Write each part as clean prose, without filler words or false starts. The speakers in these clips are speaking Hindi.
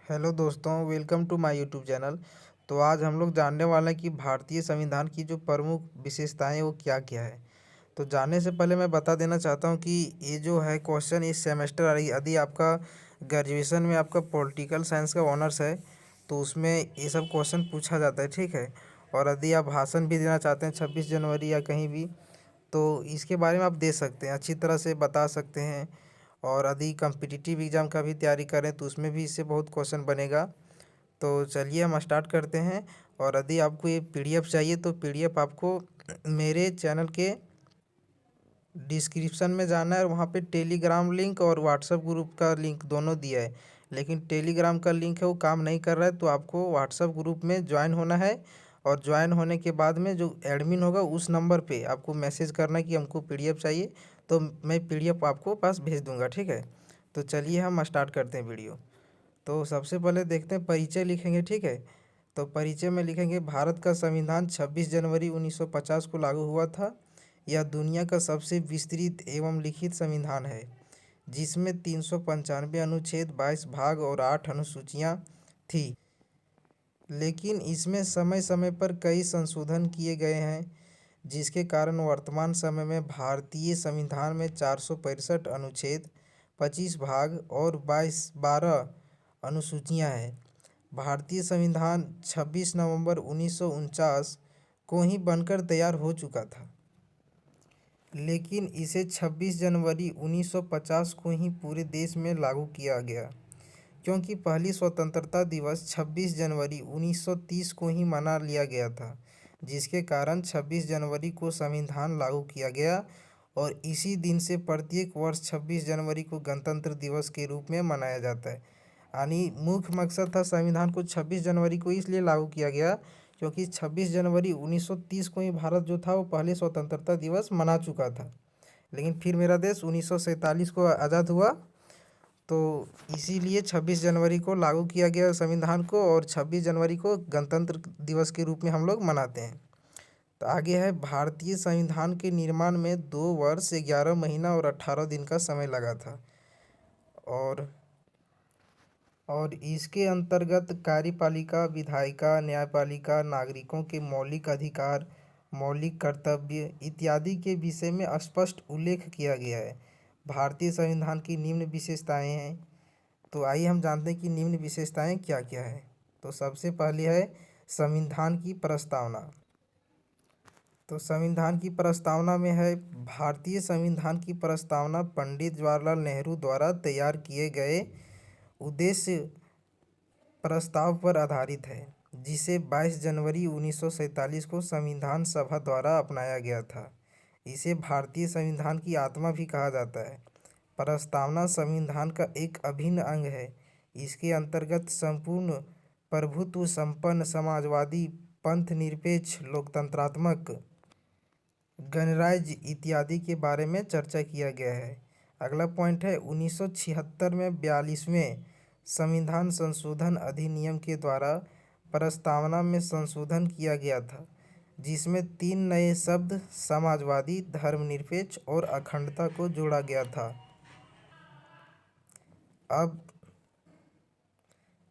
हेलो दोस्तों, welcome to my YouTube channel. तो आज हम लोग जानने वाले हैं कि भारतीय संविधान की जो प्रमुख विशेषताएं वो क्या क्या है। तो जानने से पहले मैं बता देना चाहता हूं कि ये जो है क्वेश्चन इस सेमेस्टर यदि आपका ग्रेजुएशन में आपका पॉलिटिकल साइंस का ऑनर्स है तो उसमें ये सब क्वेश्चन पूछा जाता है, ठीक है। और यदि आप भाषण भी देना चाहते हैं 26 जनवरी या कहीं भी, तो इसके बारे में आप दे सकते हैं, अच्छी तरह से बता सकते हैं। और यदि कम्पिटिटिव एग्ज़ाम का भी तैयारी करें तो उसमें भी इससे बहुत क्वेश्चन बनेगा। तो चलिए हम स्टार्ट करते हैं। और यदि आपको ये पीडीएफ चाहिए तो पीडीएफ आपको मेरे चैनल के डिस्क्रिप्शन में जाना है, और वहाँ पे टेलीग्राम लिंक और व्हाट्सएप ग्रुप का लिंक दोनों दिया है। लेकिन टेलीग्राम का लिंक है वो काम नहीं कर रहा है, तो आपको व्हाट्सएप ग्रुप में ज्वाइन होना है। और ज्वाइन होने के बाद में जो एडमिन होगा उस नंबर पे आपको मैसेज करना है कि हमको पीडीएफ चाहिए, तो मैं पीडीएफ आपको पास भेज दूंगा, ठीक है। तो चलिए हम स्टार्ट करते हैं वीडियो। तो सबसे पहले देखते हैं, परिचय लिखेंगे, ठीक है। तो परिचय में लिखेंगे, भारत का संविधान 26 जनवरी 1950 को लागू हुआ था। यह दुनिया का सबसे विस्तृत एवं लिखित संविधान है, जिसमें 395 अनुच्छेद, 22 भाग और 8 अनुसूचियाँ थी। लेकिन इसमें समय समय पर कई संशोधन किए गए हैं, जिसके कारण वर्तमान समय में भारतीय संविधान में 465 अनुच्छेद, 25 भाग और 12 अनुसूचियां हैं। भारतीय संविधान 26 नवंबर 1949 को ही बनकर तैयार हो चुका था, लेकिन इसे 26 जनवरी 1950 को ही पूरे देश में लागू किया गया, क्योंकि पहली स्वतंत्रता दिवस 26 जनवरी 1930 को ही मना लिया गया था, जिसके कारण 26 जनवरी को संविधान लागू किया गया। और इसी दिन से प्रत्येक वर्ष 26 जनवरी को गणतंत्र दिवस के रूप में मनाया जाता है। यानी मुख्य मकसद था संविधान को 26 जनवरी को इसलिए लागू किया गया क्योंकि 26 जनवरी 1930 को ही भारत जो था वो पहले स्वतंत्रता दिवस मना चुका था। लेकिन फिर मेरा देश 1947 को आज़ाद हुआ, तो इसीलिए 26 जनवरी को लागू किया गया संविधान को, और 26 जनवरी को गणतंत्र दिवस के रूप में हम लोग मनाते हैं। तो आगे है, भारतीय संविधान के निर्माण में 2 वर्ष 11 महीना और 18 दिन का समय लगा था। और इसके अंतर्गत कार्यपालिका, विधायिका, न्यायपालिका, नागरिकों के मौलिक अधिकार, मौलिक कर्तव्य इत्यादि के विषय में स्पष्ट उल्लेख किया गया है। भारतीय संविधान की निम्न विशेषताएं हैं। तो आइए हम जानते हैं कि निम्न विशेषताएं क्या क्या है। तो सबसे पहले है संविधान की प्रस्तावना। तो संविधान की प्रस्तावना में है, भारतीय संविधान की प्रस्तावना पंडित जवाहरलाल नेहरू द्वारा तैयार किए गए उद्देश्य प्रस्ताव पर आधारित है, जिसे 22 जनवरी 1947 को संविधान सभा द्वारा अपनाया गया था। इसे भारतीय संविधान की आत्मा भी कहा जाता है। प्रस्तावना संविधान का एक अभिन्न अंग है। इसके अंतर्गत संपूर्ण प्रभुत्व संपन्न समाजवादी, पंथ निरपेक्ष, लोकतंत्रात्मक, गणराज्य इत्यादि के बारे में चर्चा किया गया है। अगला पॉइंट है, 1976 में 42वें संविधान संशोधन अधिनियम के द्वारा प्रस्तावना में संशोधन किया गया था, जिसमें 3 नए शब्द समाजवादी, धर्मनिरपेक्ष और अखंडता को जोड़ा गया था।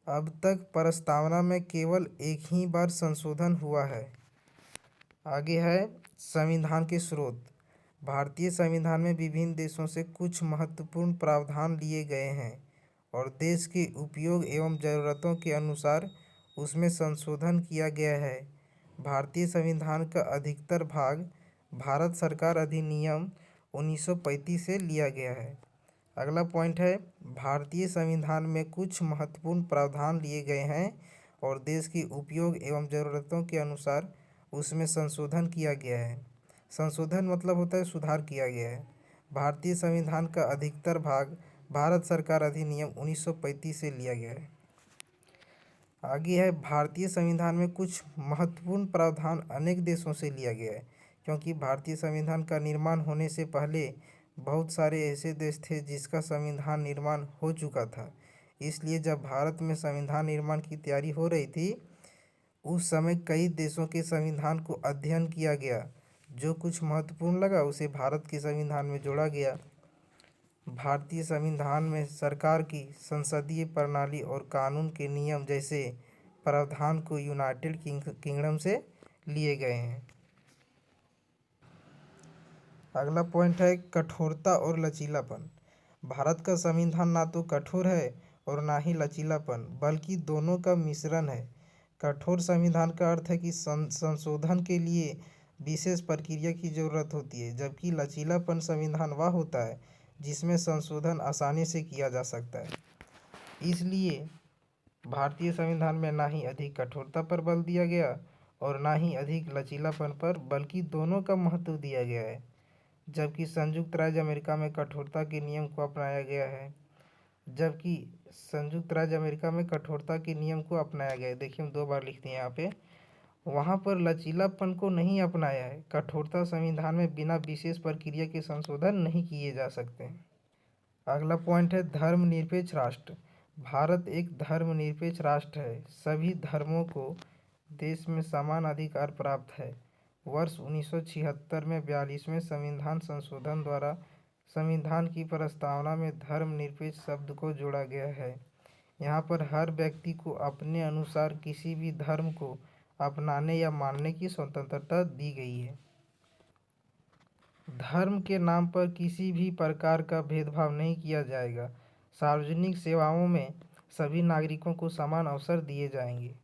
अब तक प्रस्तावना में केवल एक ही बार संशोधन हुआ है। आगे है, संविधान के स्रोत। भारतीय संविधान में विभिन्न देशों से कुछ महत्वपूर्ण प्रावधान लिए गए हैं, और देश के उपयोग एवं ज़रूरतों के अनुसार उसमें संशोधन किया गया है। भारतीय संविधान का अधिकतर भाग भारत सरकार अधिनियम 1935 से लिया गया है। अगला पॉइंट है, भारतीय संविधान में कुछ महत्वपूर्ण प्रावधान लिए गए हैं और देश के उपयोग एवं ज़रूरतों के अनुसार उसमें संशोधन किया गया है। संशोधन मतलब होता है सुधार किया गया है। भारतीय संविधान का अधिकतर भाग भारत सरकार अधिनियम 1935 से लिया गया है। आगे है, भारतीय संविधान में कुछ महत्वपूर्ण प्रावधान अनेक देशों से लिया गया है, क्योंकि भारतीय संविधान का निर्माण होने से पहले बहुत सारे ऐसे देश थे जिसका संविधान निर्माण हो चुका था। इसलिए जब भारत में संविधान निर्माण की तैयारी हो रही थी, उस समय कई देशों के संविधान को अध्ययन किया गया। जो कुछ महत्वपूर्ण लगा उसे भारत के संविधान में जोड़ा गया। भारतीय संविधान में सरकार की संसदीय प्रणाली और कानून के नियम जैसे प्रावधान को यूनाइटेड किंगडम से लिए गए हैं। अगला पॉइंट है कठोरता और लचीलापन। भारत का संविधान ना तो कठोर है और ना ही लचीलापन, बल्कि दोनों का मिश्रण है। कठोर संविधान का अर्थ है कि संशोधन के लिए विशेष प्रक्रिया की जरूरत होती है, जबकि लचीलापन संविधान वह होता है जिसमें संशोधन आसानी से किया जा सकता है। इसलिए भारतीय संविधान में ना ही अधिक कठोरता पर बल दिया गया और ना ही अधिक लचीलापन पर, बल्कि दोनों का महत्व दिया गया है। जबकि संयुक्त राज्य अमेरिका में कठोरता के नियम को अपनाया गया है जबकि संयुक्त राज्य अमेरिका में कठोरता के नियम को अपनाया गया है, देखिए हम 2 बार लिखते हैं यहाँ पे। वहाँ पर लचीलापन को नहीं अपनाया है। कठोरता संविधान में बिना विशेष प्रक्रिया के संशोधन नहीं किए जा सकते। अगला पॉइंट है धर्मनिरपेक्ष राष्ट्र। भारत एक धर्मनिरपेक्ष राष्ट्र है। सभी धर्मों को देश में समान अधिकार प्राप्त है। वर्ष 1976 में 42वें संविधान संशोधन द्वारा संविधान की प्रस्तावना में धर्मनिरपेक्ष शब्द को जोड़ा गया है। यहाँ पर हर व्यक्ति को अपने अनुसार किसी भी धर्म को अपनाने या मानने की स्वतंत्रता दी गई है। धर्म के नाम पर किसी भी प्रकार का भेदभाव नहीं किया जाएगा। सार्वजनिक सेवाओं में सभी नागरिकों को समान अवसर दिए जाएंगे।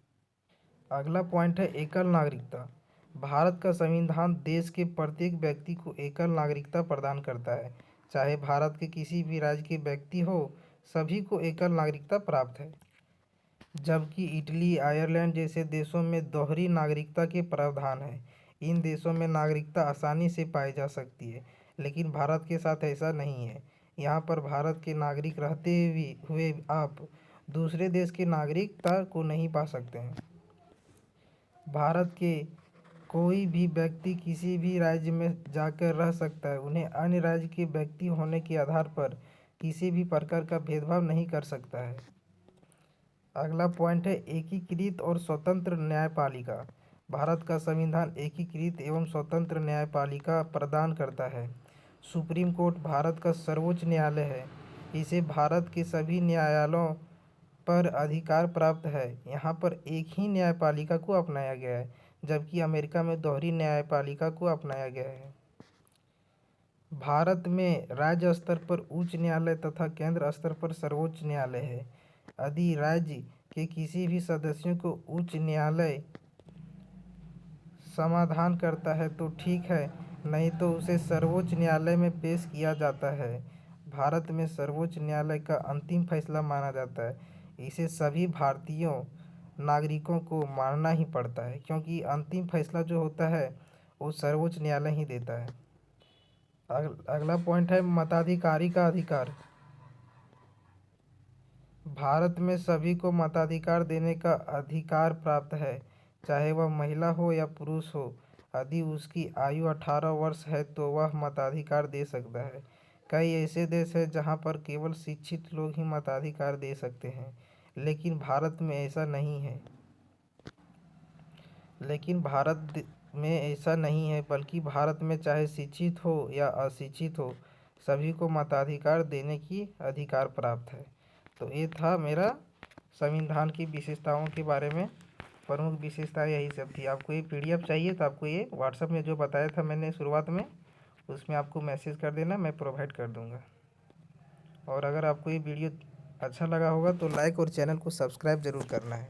अगला पॉइंट है एकल नागरिकता। भारत का संविधान देश के प्रत्येक व्यक्ति को एकल नागरिकता प्रदान करता है। चाहे भारत के किसी भी राज्य के व्यक्ति हो, सभी को एकल नागरिकता प्राप्त है। जबकि इटली, आयरलैंड जैसे देशों में दोहरी नागरिकता के प्रावधान है। इन देशों में नागरिकता आसानी से पाई जा सकती है, लेकिन भारत के साथ ऐसा नहीं है। यहाँ पर भारत के नागरिक रहते हुए आप दूसरे देश के नागरिकता को नहीं पा सकते हैं। भारत के कोई भी व्यक्ति किसी भी राज्य में जाकर रह सकता है। उन्हें अन्य राज्य के व्यक्ति होने के आधार पर किसी भी प्रकार का भेदभाव नहीं कर सकता है। अगला पॉइंट है एकीकृत और स्वतंत्र न्यायपालिका। भारत का संविधान एकीकृत एवं स्वतंत्र न्यायपालिका प्रदान करता है। सुप्रीम कोर्ट भारत का सर्वोच्च न्यायालय है। इसे भारत के सभी न्यायालयों पर अधिकार प्राप्त है। यहाँ पर एक ही न्यायपालिका को अपनाया गया है, जबकि अमेरिका में दोहरी न्यायपालिका को अपनाया गया है। भारत में राज्य स्तर पर उच्च न्यायालय तथा केंद्र स्तर पर सर्वोच्च न्यायालय है। यदि राज्य के किसी भी सदस्यों को उच्च न्यायालय समाधान करता है तो ठीक है, नहीं तो उसे सर्वोच्च न्यायालय में पेश किया जाता है। भारत में सर्वोच्च न्यायालय का अंतिम फैसला माना जाता है। इसे सभी भारतीयों नागरिकों को मानना ही पड़ता है, क्योंकि अंतिम फैसला जो होता है वो सर्वोच्च न्यायालय ही देता है। अगला पॉइंट है मताधिकारी का अधिकार। भारत में सभी को मताधिकार देने का अधिकार प्राप्त है, चाहे वह महिला हो या पुरुष हो। यदि उसकी आयु 18 वर्ष है तो वह मताधिकार दे सकता है। कई ऐसे देश हैं जहां पर केवल शिक्षित लोग ही मताधिकार दे सकते हैं, लेकिन भारत में ऐसा नहीं है। बल्कि भारत में चाहे शिक्षित हो या अशिक्षित हो, सभी को मताधिकार देने की अधिकार प्राप्त है। तो ये था मेरा संविधान की विशेषताओं के बारे में। प्रमुख विशेषताएं यही सब थी। आपको ये PDF चाहिए तो आपको ये व्हाट्सएप में जो बताया था मैंने शुरुआत में, उसमें आपको मैसेज कर देना, मैं प्रोवाइड कर दूँगा। और अगर आपको ये वीडियो अच्छा लगा होगा तो लाइक और चैनल को सब्सक्राइब ज़रूर करना है।